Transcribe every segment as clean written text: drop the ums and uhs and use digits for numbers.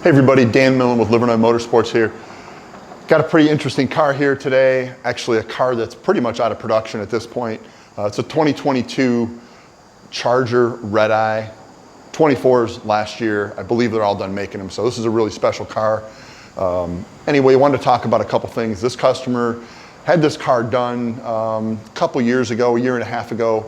Hey everybody, Dan Millen with Livernois Motorsports here. Got a pretty interesting car here today. Actually a car that's pretty much out of production at this point. It's a 2022 Charger Red-eye. 24s last year. I believe they're all done making them, so this is a really special car. Anyway, I wanted to talk about a couple things. This customer had this car done a couple years ago, a year and a half ago,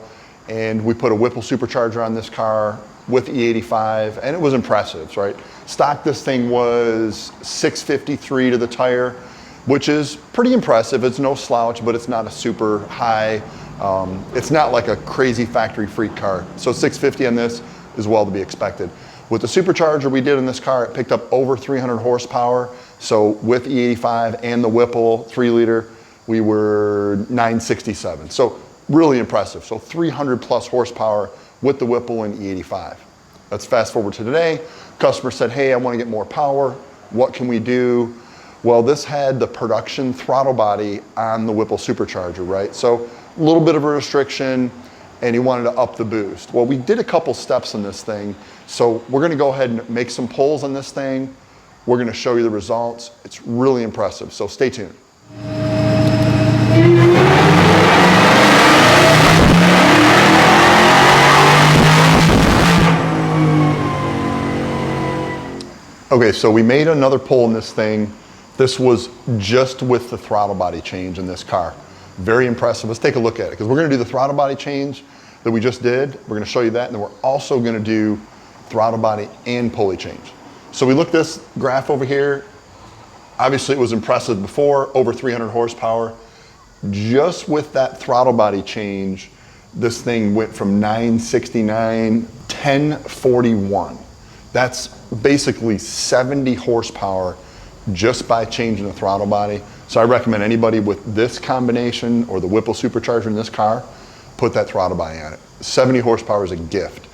and we put a Whipple supercharger on this car with E85, and it was impressive, right? Stock, this thing was 653 to the tire, which is pretty impressive. It's no slouch, but it's not a super high. It's not like a crazy factory freak car. So 650 on this is well to be expected. With the supercharger we did in this car, it picked up over 300 horsepower. So with E85 and the Whipple 3-liter, we were 967. So really impressive. So 300 plus horsepower with the Whipple and E85. Let's fast forward to today. Customer said, hey, I want to get more power. What can we do? Well, this had the production throttle body on the Whipple supercharger, right? So a little bit of a restriction, and he wanted to up the boost. Well, we did a couple steps in this thing. So we're going to go ahead and make some pulls on this thing. We're going to show you the results. It's really impressive. So stay tuned. Okay, so we made another pull in this thing. This was just with the throttle body change in this car. Very impressive. Let's take a look at it, because we're going to do the throttle body change that we just did. We're going to show you that, and then we're also going to do throttle body and pulley change. So we look this graph over here. Obviously it was impressive before, over 300 horsepower. Just with that throttle body change, this thing went from 969, 1041. That's basically 70 horsepower just by changing the throttle body. So I recommend anybody with this combination or the Whipple supercharger in this car, put that throttle body on it. 70 horsepower is a gift.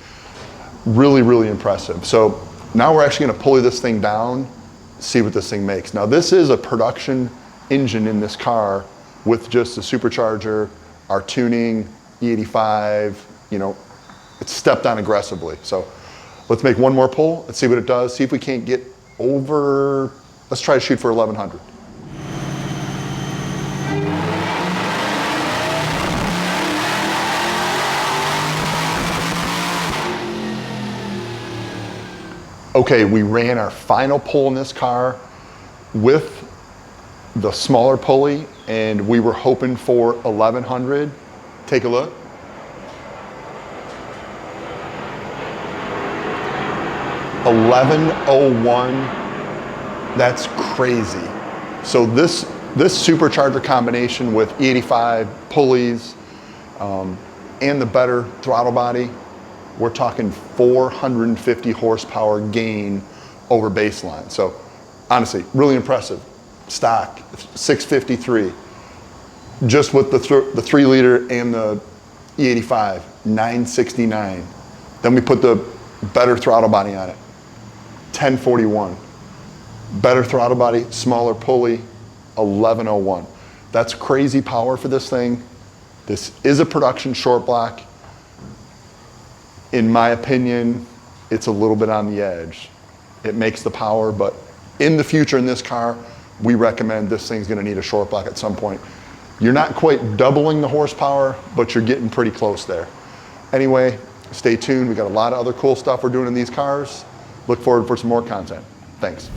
Really, really impressive. So now we're actually going to pulley this thing down, see what this thing makes. Now this is a production engine in this car with just the supercharger, our tuning, E85, you know, it's stepped on aggressively. So let's make one more pull. Let's see what it does. See if we can't get over, let's try to shoot for 1100. Okay, we ran our final pull in this car with the smaller pulley, and we were hoping for 1100. Take a look. $11.01, that's crazy. So this supercharger combination with E85 pulleys and the better throttle body, we're talking 450 horsepower gain over baseline. So honestly, really impressive. Stock, 653. Just with the 3-liter and the E85, 969. Then we put the better throttle body on it, 1041. Better throttle body, smaller pulley, 1101. That's crazy power for this thing. This is a production short block. In my opinion, it's a little bit on the edge. It makes the power, but in the future in this car, we recommend this thing's gonna need a short block at some point. You're not quite doubling the horsepower, but you're getting pretty close there. Anyway, stay tuned. We got a lot of other cool stuff we're doing in these cars. Look forward for some more content. Thanks.